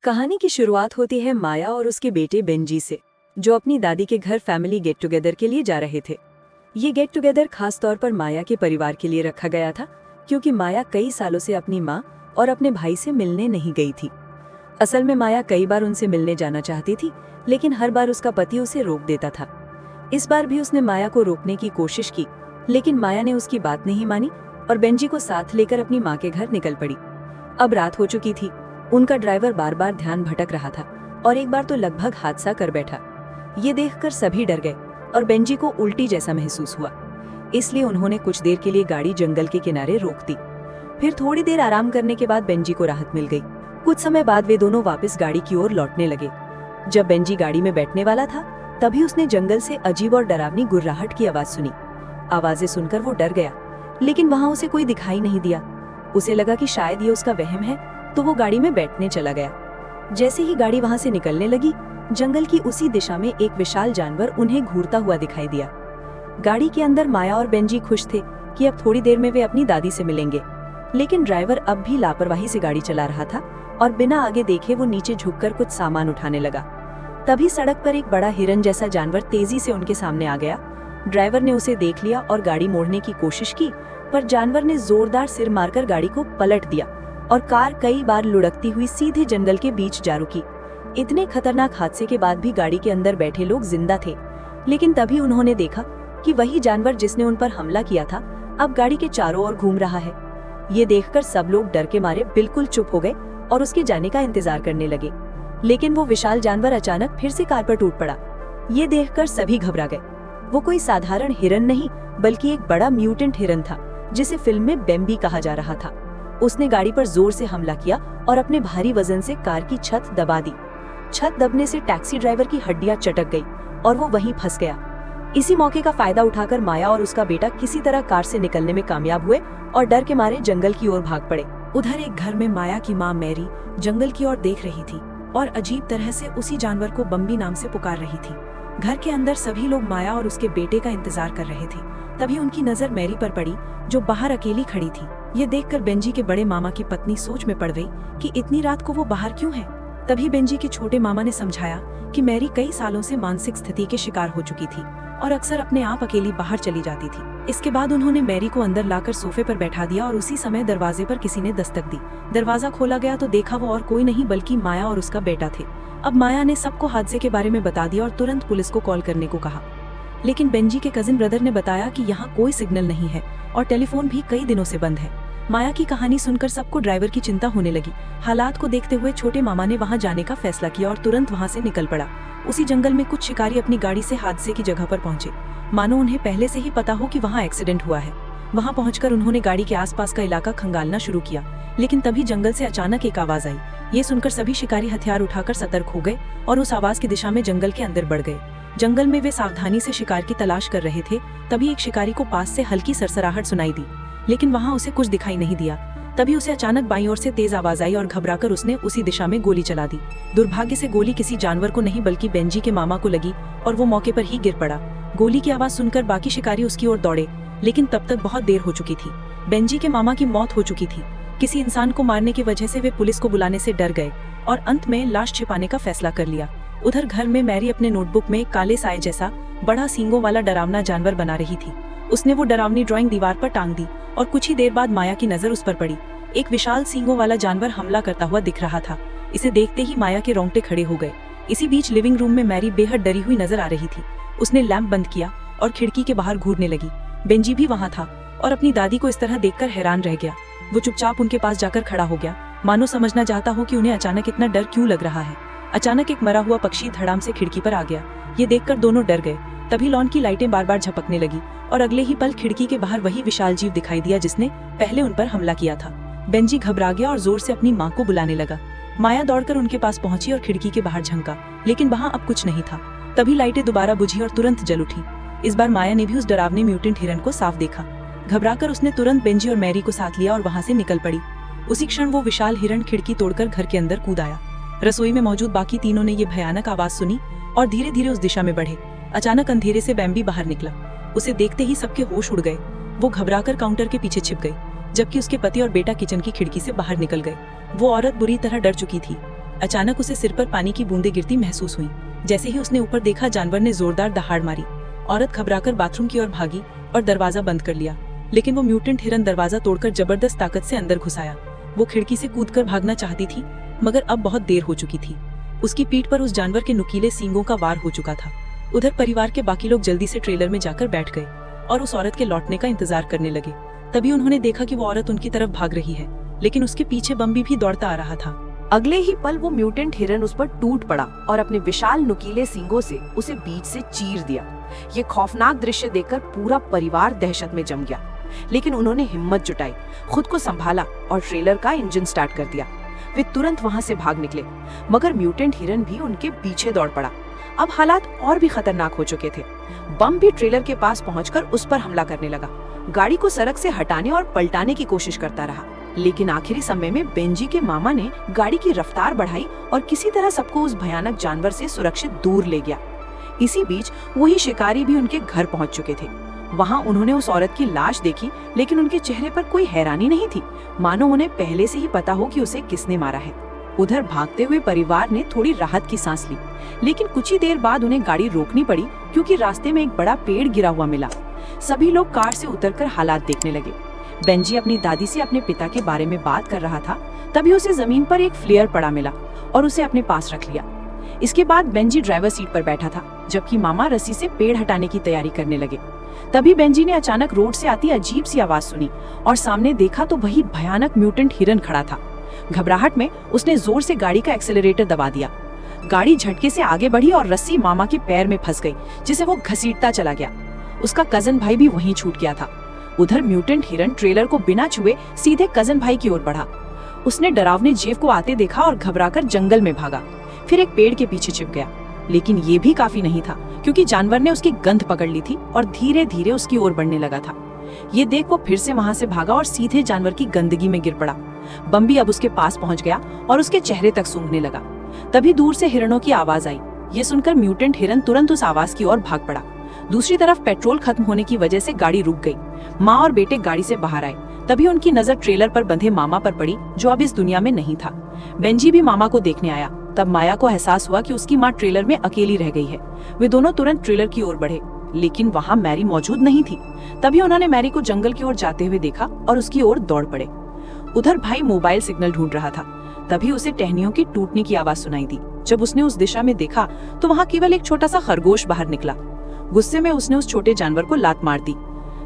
कहानी की शुरुआत होती है माया और उसके बेटे बेंजी से, जो अपनी दादी के घर फैमिली गेट टुगेदर के लिए जा रहे थे। ये गेट टुगेदर खास तौर पर माया के परिवार के लिए रखा गया था, क्योंकि माया कई सालों से अपनी माँ और अपने भाई से मिलने नहीं गई थी। असल में माया कई बार उनसे मिलने जाना चाहती थी, लेकिन हर बार उसका पति उसे रोक देता था। इस बार भी उसने माया को रोकने की कोशिश की, लेकिन माया ने उसकी बात नहीं मानी और बेंजी को साथ लेकर अपनी माँ के घर निकल पड़ी। अब रात हो चुकी थी। उनका ड्राइवर बार बार ध्यान भटक रहा था और एक बार तो लगभग हादसा कर बैठा। ये देखकर सभी डर गए और बेंजी को उल्टी जैसा महसूस हुआ। इसलिए उन्होंने कुछ देर के लिए गाड़ी जंगल के किनारे रोक दी। फिर थोड़ी देर आराम करने के बाद बेंजी को राहत मिल गई। कुछ समय बाद वे दोनों वापस गाड़ी की ओर लौटने लगे। जब बेंजी गाड़ी में बैठने वाला था, तभी उसने जंगल से अजीब और डरावनी गुर्राहट की आवाज सुनी। आवाजें सुनकर वो डर गया, लेकिन वहां उसे कोई दिखाई नहीं दिया। उसे लगा कि शायद ये उसका वहम है, तो वो गाड़ी में बैठने चला गया। जैसे ही गाड़ी वहां से निकलने लगी, जंगल की उसी दिशा में एक विशाल जानवर उन्हें घूरता हुआ दिखाई दिया। गाड़ी के अंदर माया और बेंजी खुश थे कि अब थोड़ी देर में वे अपनी दादी से मिलेंगे, लेकिन ड्राइवर अब भी लापरवाही से गाड़ी चला रहा था और बिना आगे देखे वो नीचे झुककर कुछ सामान उठाने लगा। तभी सड़क पर एक बड़ा हिरन जैसा जानवर तेजी से उनके सामने आ गया। ड्राइवर ने उसे देख लिया और गाड़ी मोड़ने की कोशिश की, पर जानवर ने जोरदार सिर मारकर गाड़ी को पलट दिया और कार कई बार लुढ़कती हुई सीधे जंगल के बीच जा रुकी। इतने खतरनाक हादसे के बाद भी गाड़ी के अंदर बैठे लोग जिंदा थे, लेकिन तभी उन्होंने देखा कि वही जानवर जिसने उन पर हमला किया था, अब गाड़ी के चारों ओर घूम रहा है। ये देखकर सब लोग डर के मारे बिल्कुल चुप हो गए और उसके जाने का इंतजार करने लगे। लेकिन वो विशाल जानवर अचानक फिर से कार पर टूट पड़ा। ये देखकर सभी घबरा गए। वो कोई साधारण हिरन नहीं, बल्कि एक बड़ा म्यूटेंट हिरन था, जिसे फिल्म में बेम्बी कहा जा रहा था। उसने गाड़ी पर जोर से हमला किया और अपने भारी वजन से कार की छत दबा दी। छत दबने से टैक्सी ड्राइवर की हड्डियां चटक गई और वो वहीं फंस गया। इसी मौके का फायदा उठाकर माया और उसका बेटा किसी तरह कार से निकलने में कामयाब हुए और डर के मारे जंगल की ओर भाग पड़े। उधर एक घर में माया की माँ मैरी जंगल की ओर देख रही थी और अजीब तरह से उसी जानवर को बम्बी नाम से पुकार रही थी। घर के अंदर सभी लोग माया और उसके बेटे का इंतजार कर रहे थे। तभी उनकी नजर मैरी पर पड़ी, जो बाहर अकेली खड़ी थी। ये देखकर बेंजी के बड़े मामा की पत्नी सोच में पड़ गई कि इतनी रात को वो बाहर क्यों है। तभी बेंजी के छोटे मामा ने समझाया कि मैरी कई सालों से मानसिक स्थिति के शिकार हो चुकी थी और अक्सर अपने आप अकेली बाहर चली जाती थी। इसके बाद उन्होंने मैरी को अंदर लाकर सोफे पर बैठा दिया और उसी समय दरवाजे पर किसी ने दस्तक दी। दरवाजा खोला गया तो देखा वो और कोई नहीं बल्कि माया और उसका बेटा थे। अब माया ने सबको हादसे के बारे में बता दिया और तुरंत पुलिस को कॉल करने को कहा, लेकिन बेंजी के कजिन ब्रदर ने बताया कि यहाँ कोई सिग्नल नहीं है और टेलीफोन भी कई दिनों से बंद है। माया की कहानी सुनकर सबको ड्राइवर की चिंता होने लगी। हालात को देखते हुए छोटे मामा ने वहां जाने का फैसला किया और तुरंत वहां से निकल पड़ा। उसी जंगल में कुछ शिकारी अपनी गाड़ी से हादसे की जगह पर पहुंचे, मानो उन्हें पहले से ही पता हो कि वहां एक्सीडेंट हुआ है। वहां पहुंचकर उन्होंने गाड़ी के आसपास का इलाका खंगालना शुरू किया, लेकिन तभी जंगल से अचानक एक आवाज आई। ये सुनकर सभी शिकारी हथियार उठाकर सतर्क हो गए और उस आवाज की दिशा में जंगल के अंदर बढ़ गए। जंगल में वे सावधानी से शिकार की तलाश कर रहे थे। तभी एक शिकारी को पास से हल्की सरसराहट सुनाई दी, लेकिन वहां उसे कुछ दिखाई नहीं दिया। तभी उसे अचानक बाईं ओर से तेज आवाज आई और घबराकर उसने उसी दिशा में गोली चला दी। दुर्भाग्य से गोली किसी जानवर को नहीं बल्कि बेंजी के मामा को लगी और वो मौके पर ही गिर पड़ा। गोली की आवाज सुनकर बाकी शिकारी उसकी ओर दौड़े, लेकिन तब तक बहुत देर हो चुकी थी। बेंजी के मामा की मौत हो चुकी थी। किसी इंसान को मारने की वजह से वे पुलिस को बुलाने से डर गए और अंत में लाश छिपाने का फैसला कर लिया। उधर घर में मैरी अपने नोटबुक में काले साए जैसा बड़ा सींगों वाला डरावना जानवर बना रही थी। उसने वो डरावनी ड्राइंग दीवार पर टांग दी और कुछ ही देर बाद माया की नजर उस पर पड़ी। एक विशाल सींगों वाला जानवर हमला करता हुआ दिख रहा था। इसे देखते ही माया के रोंगटे खड़े हो गए। इसी बीच लिविंग रूम में मैरी बेहद डरी हुई नजर आ रही थी। उसने लैंप बंद किया और खिड़की के बाहर घूरने लगी। बेंजी भी वहां था और अपनी दादी को इस तरह देखकर हैरान रह गया। वो चुपचाप उनके पास जाकर खड़ा हो गया, मानो समझना चाहता हो कि उन्हें अचानक इतना डर क्यों लग रहा है। अचानक एक मरा हुआ पक्षी धड़ाम से खिड़की पर आ गया। ये देखकर दोनों डर गए। तभी लॉन की लाइटें बार बार झपकने लगी और अगले ही पल खिड़की के बाहर वही विशाल जीव दिखाई दिया जिसने पहले उन पर हमला किया था। बेंजी घबरा गया और जोर से अपनी माँ को बुलाने लगा। माया दौड़कर उनके पास पहुंची और खिड़की के बाहर झंका, लेकिन वहां अब कुछ नहीं था। तभी लाइटें दोबारा बुझी और तुरंत जल उठी। इस बार माया ने भी उस डरावने म्यूटेंट हिरन को साफ देखा। घबराकर उसने तुरंत बेंजी और मैरी को साथ लिया और वहां से निकल पड़ी। उसी क्षण वो विशाल हिरन खिड़की तोड़कर घर के अंदर कूद आया। रसोई में मौजूद बाकी तीनों ने ये भयानक आवाज सुनी और धीरे धीरे उस दिशा में बढ़े। अचानक अंधेरे से बेम्बी बाहर निकला। उसे देखते ही सबके होश उड़ गए। वो घबराकर काउंटर के पीछे छिप गई, जबकि उसके पति और बेटा किचन की खिड़की से बाहर निकल गए। वो औरत बुरी तरह डर चुकी थी। अचानक उसे सिर पर पानी की बूंदें गिरती महसूस हुई। जैसे ही उसने ऊपर देखा, जानवर ने जोरदार दहाड़ मारी। औरत घबराकर बाथरूम की ओर भागी और दरवाजा बंद कर लिया, लेकिन वो म्यूटेंट हिरन दरवाजा तोड़कर जबरदस्त ताकत से अंदर घुस आया। वो खिड़की से कूदकर भागना चाहती थी, मगर अब बहुत देर हो चुकी थी। उसकी पीठ पर उस जानवर के नुकीले सींगों का वार हो चुका था। उधर परिवार के बाकी लोग जल्दी से ट्रेलर में जाकर बैठ गए और उस औरत के लौटने का इंतजार करने लगे। तभी उन्होंने देखा कि वो औरत उनकी तरफ भाग रही है, लेकिन उसके पीछे बम्बी भी दौड़ता आ रहा था। अगले ही पल वो म्यूटेंट हिरन उस पर टूट पड़ा और अपने विशाल नुकीले सींगों से उसे बीच से चीर दिया। ये खौफनाक दृश्य देखकर पूरा परिवार दहशत में जम गया, लेकिन उन्होंने हिम्मत जुटाई, खुद को संभाला और ट्रेलर का इंजन स्टार्ट कर दिया। वे तुरंत वहां से भाग निकले, मगर म्यूटेंट हिरन भी उनके पीछे दौड़ पड़ा। अब हालात और भी खतरनाक हो चुके थे। बम भी ट्रेलर के पास पहुंचकर उस पर हमला करने लगा। गाड़ी को सड़क से हटाने और पलटाने की कोशिश करता रहा, लेकिन आखिरी समय में बेंजी के मामा ने गाड़ी की रफ्तार बढ़ाई और किसी तरह सबको उस भयानक जानवर से सुरक्षित दूर ले गया। इसी बीच वही शिकारी भी उनके घर पहुंच चुके थे। वहां उन्होंने उस औरत की लाश देखी, लेकिन उनके चेहरे पर कोई हैरानी नहीं थी, मानो उन्हें पहले से ही पता हो कि उसे किसने मारा है। उधर भागते हुए परिवार ने थोड़ी राहत की सांस ली, लेकिन कुछ ही देर बाद उन्हें गाड़ी रोकनी पड़ी, क्योंकि रास्ते में एक बड़ा पेड़ गिरा हुआ मिला। सभी लोग कार से उतरकर हालात देखने लगे। बेंजी अपनी दादी से अपने पिता के बारे में बात कर रहा था, तभी उसे जमीन पर एक फ्लेयर पड़ा मिला और उसे अपने पास रख लिया। इसके बाद बेंजी ड्राइवर सीट पर बैठा था, जबकि मामा रस्सी से पेड़ हटाने की तैयारी करने लगे। तभी बेंजी ने अचानक रोड से आती अजीब सी आवाज सुनी और सामने देखा तो वही भयानक म्यूटेंट हिरन खड़ा था। घबराहट में उसने जोर से गाड़ी का एक्सेलरेटर दबा दिया। गाड़ी झटके से आगे बढ़ी और रस्सी मामा के पैर में फंस गई, जिसे वो घसीटता चला गया। उसका कजन भाई भी वहीं छूट गया था। उधर म्यूटेंट हिरन ट्रेलर को बिना छुए सीधे कजन भाई की ओर बढ़ा। उसने डरावने जेव को आते देखा और घबराकर जंगल में भागा, फिर एक पेड़ के पीछे छिप गया। लेकिन ये भी काफी नहीं था, क्योंकि जानवर ने उसकी गंध पकड़ ली थी और धीरे धीरे उसकी ओर बढ़ने लगा था। ये देख वो फिर से वहां से भागा और सीधे जानवर की गंदगी में गिर पड़ा। बम्बी अब उसके पास पहुंच गया और उसके चेहरे तक सूंघने लगा। तभी दूर से हिरणों की आवाज आई। ये सुनकर म्यूटेंट हिरन तुरंत उस आवाज की ओर भाग पड़ा। दूसरी तरफ पेट्रोल खत्म होने की वजह से गाड़ी रुक गई। माँ और बेटे गाड़ी से बाहर आए, तभी उनकी नजर ट्रेलर पर बंधे मामा पर पड़ी, जो अब इस दुनिया में नहीं था। बेंजी भी मामा को देखने आया। तब माया को एहसास हुआ कि उसकी माँ ट्रेलर में अकेली रह गई है। वे दोनों तुरंत ट्रेलर की ओर बढ़े, लेकिन वहाँ मैरी मौजूद नहीं थी। तभी उन्होंने मैरी को जंगल की ओर जाते हुए देखा और उसकी ओर दौड़ पड़े। उधर भाई मोबाइल सिग्नल ढूंढ रहा था। तभी उसे टहनियों की टूटने की आवाज सुनाई दी। जब उसने उस दिशा में देखा तो वहाँ केवल एक छोटा सा खरगोश बाहर निकला। गुस्से में उसने उस छोटे जानवर को लात मार दी।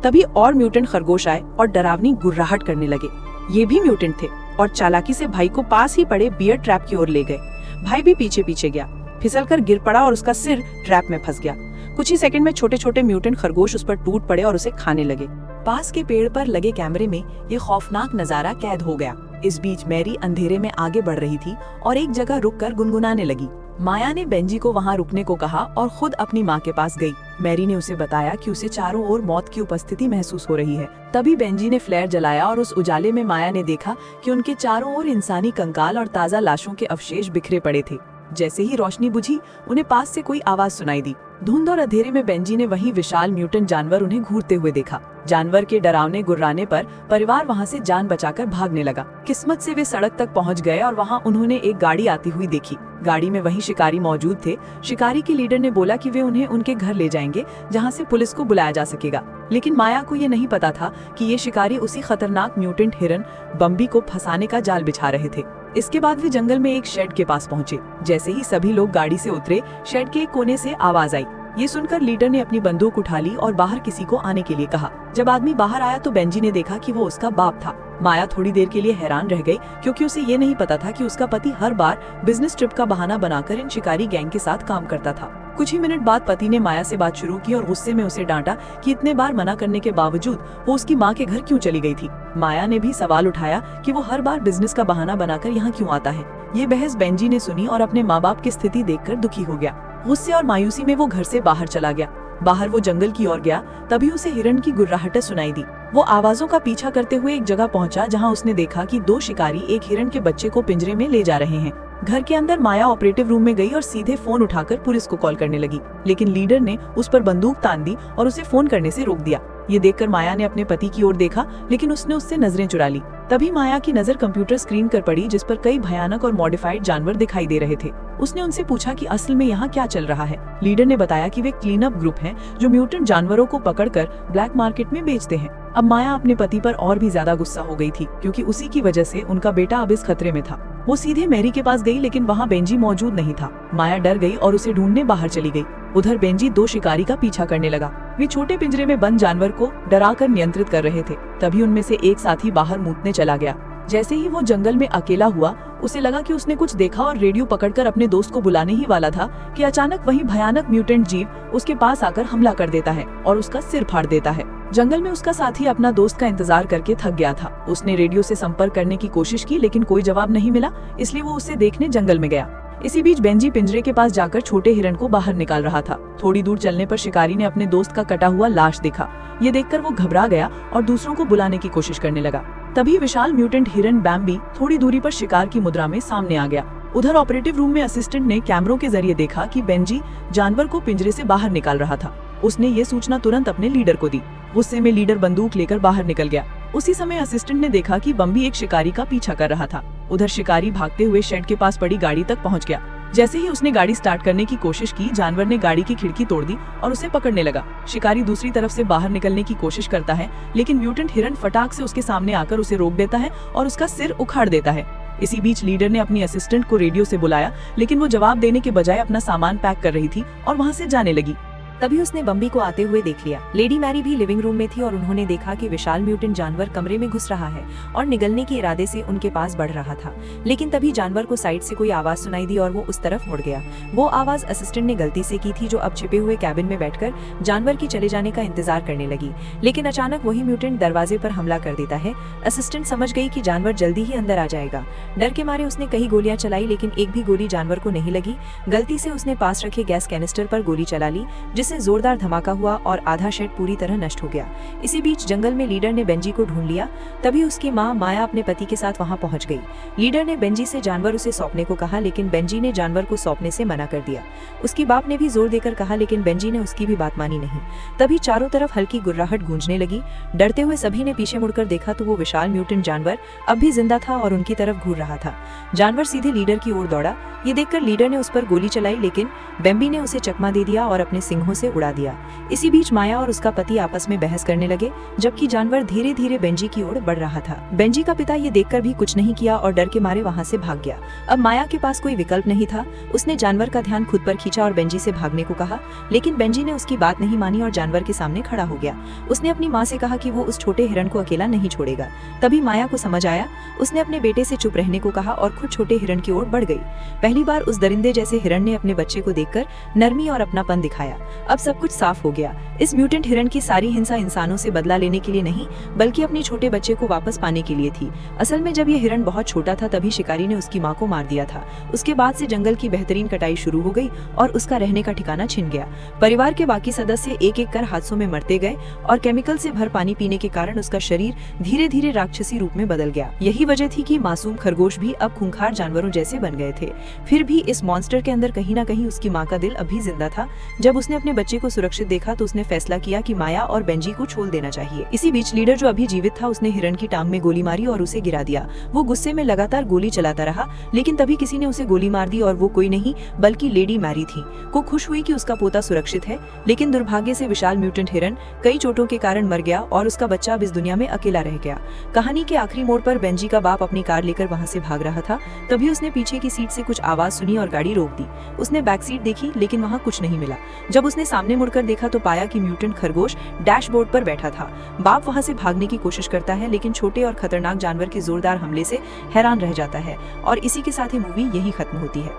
तभी और म्यूटेंट खरगोश आए और डरावनी गुर्राहट करने लगे। ये भी म्यूटेंट थे और चालाकी से भाई को पास ही पड़े बियर ट्रैप की ओर ले गए। भाई भी पीछे पीछे गया, फिसलकर गिर पड़ा और उसका सिर ट्रैप में फंस गया। कुछ ही सेकंड में छोटे छोटे म्यूटेंट खरगोश उस पर टूट पड़े और उसे खाने लगे। पास के पेड़ पर लगे कैमरे में ये खौफनाक नजारा कैद हो गया। इस बीच मैरी अंधेरे में आगे बढ़ रही थी और एक जगह रुककर गुनगुनाने लगी। माया ने बेंजी को वहां रुकने को कहा और खुद अपनी माँ के पास गई। मैरी ने उसे बताया कि उसे चारों ओर मौत की उपस्थिति महसूस हो रही है। तभी बेंजी ने फ्लेयर जलाया और उस उजाले में माया ने देखा कि उनके चारों ओर इंसानी कंकाल और ताजा लाशों के अवशेष बिखरे पड़े थे। जैसे ही रोशनी बुझी, उन्हें पास से कोई आवाज सुनाई दी। धुंध और अंधेरे में बेंजी ने वही विशाल म्यूटेंट जानवर उन्हें घूरते हुए देखा। जानवर के डरावने गुर्राने पर परिवार वहां से जान बचाकर भागने लगा। किस्मत से वे सड़क तक पहुंच गए और वहां उन्होंने एक गाड़ी आती हुई देखी। गाड़ी में वही शिकारी मौजूद थे। शिकारी के लीडर ने बोला कि वे उन्हें उनके घर ले जाएंगे, जहां से पुलिस को बुलाया जा सकेगा। लेकिन माया को ये नहीं पता था कि ये शिकारी उसी खतरनाक म्यूटेंट हिरन बम्बी को फंसाने का जाल बिछा रहे थे। इसके बाद वे जंगल में एक शेड के पास पहुंचे। जैसे ही सभी लोग गाड़ी से उतरे, शेड के एक कोने से आवाज आई। ये सुनकर लीडर ने अपनी बंदूक उठा ली और बाहर किसी को आने के लिए कहा। जब आदमी बाहर आया तो बेंजी ने देखा कि वो उसका बाप था। माया थोड़ी देर के लिए हैरान रह गई, क्योंकि उसे ये नहीं पता था कि उसका पति हर बार बिजनेस ट्रिप का बहाना बनाकर इन शिकारी गैंग के साथ काम करता था। कुछ ही मिनट बाद पति ने माया से बात शुरू की और गुस्से में उसे डांटा कि इतने बार मना करने के बावजूद वो उसकी माँ के घर क्यों चली गई थी। माया ने भी सवाल उठाया कि वो हर बार बिजनेस का बहाना बनाकर यहाँ क्यों आता है। ये बहस बेंजी ने सुनी और अपने माँ बाप की स्थिति देखकर दुखी हो गया। गुस्से और मायूसी में वो घर से बाहर चला गया। बाहर वो जंगल की ओर गया, तभी उसे हिरण की गुर्राहट सुनाई दी। वो आवाजों का पीछा करते हुए एक जगह पहुंचा, जहां उसने देखा कि दो शिकारी एक हिरण के बच्चे को पिंजरे में ले जा रहे हैं। घर के अंदर माया ऑपरेटिव रूम में गई और सीधे फोन उठाकर पुलिस को कॉल करने लगी, लेकिन लीडर ने उस पर बंदूक तान दी और उसे फोन करने से रोक दिया। ये देखकर माया ने अपने पति की ओर देखा, लेकिन उसने उससे नजरें चुरा ली। तभी माया की नजर कंप्यूटर स्क्रीन पर पड़ी, जिस पर कई भयानक और मॉडिफाइड जानवर दिखाई दे रहे थे। उसने उनसे पूछा कि असल में यहाँ क्या चल रहा है। लीडर ने बताया कि वे क्लीन अप ग्रुप हैं जो म्यूटेंट जानवरों को पकड़कर ब्लैक मार्केट में बेचते हैं। अब माया अपने पति पर और भी ज्यादा गुस्सा हो गई थी, क्योंकि उसी की वजह से उनका बेटा अब इस खतरे में था। वो सीधे मैरी के पास गई, लेकिन वहाँ बेंजी मौजूद नहीं था। माया डर गई और उसे ढूंढने बाहर चली गई। उधर बेंजी 2 शिकारी का पीछा करने लगा। वे छोटे पिंजरे में बंद जानवर को डराकर नियंत्रित कर रहे थे। तभी उनमें से एक साथी बाहर मूतने चला गया। जैसे ही वो जंगल में अकेला हुआ, उसे लगा कि उसने कुछ देखा और रेडियो पकड़कर अपने दोस्त को बुलाने ही वाला था कि अचानक वही भयानक म्यूटेंट जीव उसके पास आकर हमला कर देता है और उसका सिर फाड़ देता है। जंगल में उसका साथी अपना दोस्त का इंतजार करके थक गया था। उसने रेडियो से संपर्क करने की कोशिश की, लेकिन कोई जवाब नहीं मिला, इसलिए वो उसे देखने जंगल में गया। इसी बीच बेंजी पिंजरे के पास जाकर छोटे हिरण को बाहर निकाल रहा था। थोड़ी दूर चलने पर शिकारी ने अपने दोस्त का कटा हुआ लाश देखा। ये देखकर वो घबरा गया और दूसरों को बुलाने की कोशिश करने लगा। तभी विशाल म्यूटेंट हिरण बैम्बी थोड़ी दूरी पर शिकार की मुद्रा में सामने आ गया। उधर ऑपरेटिव रूम में असिस्टेंट ने कैमरों के जरिए देखा कि बेंजी जानवर को पिंजरे से बाहर निकाल रहा था। उसने ये सूचना तुरंत अपने लीडर को दी। गुस्से में लीडर बंदूक लेकर बाहर निकल गया। उसी समय असिस्टेंट ने देखा कि बम्बी एक शिकारी का पीछा कर रहा था। उधर शिकारी भागते हुए शेड के पास पड़ी गाड़ी तक पहुंच गया। जैसे ही उसने गाड़ी स्टार्ट करने की कोशिश की, जानवर ने गाड़ी की खिड़की तोड़ दी और उसे पकड़ने लगा। शिकारी दूसरी तरफ से बाहर निकलने की कोशिश करता है, लेकिन म्यूटेंट हिरण फटाक से उसके सामने आकर उसे रोक देता है और उसका सिर उखाड़ देता है। इसी बीच लीडर ने अपनी असिस्टेंट को रेडियो से बुलाया, लेकिन वो जवाब देने के बजाय अपना सामान पैक कर रही थी और वहाँ से जाने लगी। तभी उसने बम्बी को आते हुए देख लिया। लेडी मैरी भी लिविंग रूम में थी और उन्होंने देखा कि विशाल म्यूटेंट जानवर कमरे में घुस रहा है और निगलने के इरादे से उनके पास बढ़ रहा था। लेकिन तभी जानवर को साइड से कोई आवाज सुनाई दी और वो उस तरफ मुड़ गया। वो आवाज असिस्टेंट ने गलती से की थी, जो अब छिपे हुए कैबिन में बैठकर जानवर की चले जाने का इंतजार करने लगी। लेकिन अचानक वही म्यूटेंट दरवाजे पर हमला कर देता है। असिस्टेंट समझ गई कि जानवर जल्दी ही अंदर आ जाएगा। डर के मारे उसने कई गोलियां चलाई, लेकिन एक भी गोली जानवर को नहीं लगी। गलती से उसने पास रखे गैस कैनिस्टर पर गोली चला ली, जिससे जोरदार धमाका हुआ और आधा शेड पूरी तरह नष्ट हो गया। इसी बीच जंगल में लीडर ने बेंजी को ढूंढ लिया। तभी उसकी माँ माया अपने पति के साथ वहां पहुंच गई। लीडर ने बेंजी से जानवर उसे सौंपने को कहा, लेकिन बेंजी ने जानवर को सौंपने से मना कर दिया। उसकी बाप ने भी जोर देकर कहा, लेकिन बेंजी ने उसकी भी बात मानी नहीं। तभी चारों तरफ हल्की गुर्राहट गूंजने लगी। डरते हुए सभी ने पीछे मुड़कर देखा तो वो विशाल म्यूटेंट जानवर अब भी जिंदा था और उनकी तरफ घूर रहा था। जानवर सीधे लीडर की ओर दौड़ा। ये देखकर लीडर ने उस पर गोली चलाई, लेकिन बेम्बी ने उसे चकमा दे दिया और अपने सिंहों से उड़ा दिया। इसी बीच माया और उसका पति आपस में बहस करने लगे, जबकि जानवर धीरे धीरे बेंजी की ओर बढ़ रहा था। बेंजी का पिता ये देखकर भी कुछ नहीं किया और डर के मारे वहां से भाग गया। अब माया के पास कोई विकल्प नहीं था। उसने जानवर का ध्यान खुद पर खींचा और बेंजी से भागने को कहा, लेकिन बेंजी ने उसकी बात नहीं मानी और जानवर के सामने खड़ा हो गया। उसने अपनी माँ से कहा कि वो उस छोटे हिरण को अकेला नहीं छोड़ेगा। तभी माया को समझ आया। उसने अपने बेटे से चुप रहने को कहा और खुद छोटे हिरण की ओर बढ़ गई। पहली बार उस दरिंदे जैसे हिरण ने अपने बच्चे को देखकर नरमी और अपनापन दिखाया। अब सब कुछ साफ हो गया। इस म्यूटेंट हिरण की सारी हिंसा इंसानों से बदला लेने के लिए नहीं, बल्कि अपने छोटे बच्चे को वापस पाने के लिए थी। असल में जब ये हिरण बहुत छोटा था, तभी शिकारी ने उसकी माँ को मार दिया था। उसके बाद से जंगल की बेहतरीन कटाई शुरू हो गई और उसका रहने का ठिकाना छिन गया। परिवार के बाकी सदस्य एक एक कर हादसों में मरते गए और केमिकल से भर पानी पीने के कारण उसका शरीर धीरे धीरे राक्षसी रूप में बदल गया। यही वजह थी कि मासूम खरगोश भी अब खूंखार जानवरों जैसे बन गए थे। फिर भी इस मॉन्स्टर के अंदर कहीं ना कहीं उसकी माँ का दिल अभी जिंदा था। जब उसने अपने बच्चे को सुरक्षित देखा तो उसने फैसला किया कि माया और बेंजी को छोड़ देना चाहिए। इसी बीच लीडर जो अभी जीवित था, उसने हिरण की टांग में गोली मारी और उसे गिरा दिया। वो गुस्से में लगातार गोली चलाता रहा, लेकिन तभी किसी ने उसे गोली मार दी और वो कोई नहीं बल्कि लेडी मैरी थी। वो खुश हुई कि उसका पोता सुरक्षित है, लेकिन दुर्भाग्य से विशाल म्यूटेंट हिरण कई चोटों के कारण मर गया और उसका बच्चा अब इस दुनिया में अकेला रह गया। कहानी के आखिरी मोड़ पर बेंजी का बाप अपनी कार लेकर वहाँ से भाग रहा था। तभी उसने पीछे की सीट से कुछ आवाज सुनी और गाड़ी रोक दी। उसने बैक सीट देखी, लेकिन वहाँ कुछ नहीं मिला। जब उसने सामने मुड़कर देखा तो पाया कि म्यूटेंट खरगोश डैशबोर्ड पर बैठा था। बाप वहां से भागने की कोशिश करता है, लेकिन छोटे और खतरनाक जानवर के जोरदार हमले से हैरान रह जाता है और इसी के साथ ही मूवी यही खत्म होती है।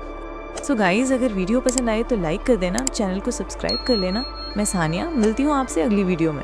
सो गाइज, अगर वीडियो पसंद आए तो लाइक कर देना, चैनल को सब्सक्राइब कर लेना। मैं सानिया, मिलती हूँ आपसे अगली वीडियो में।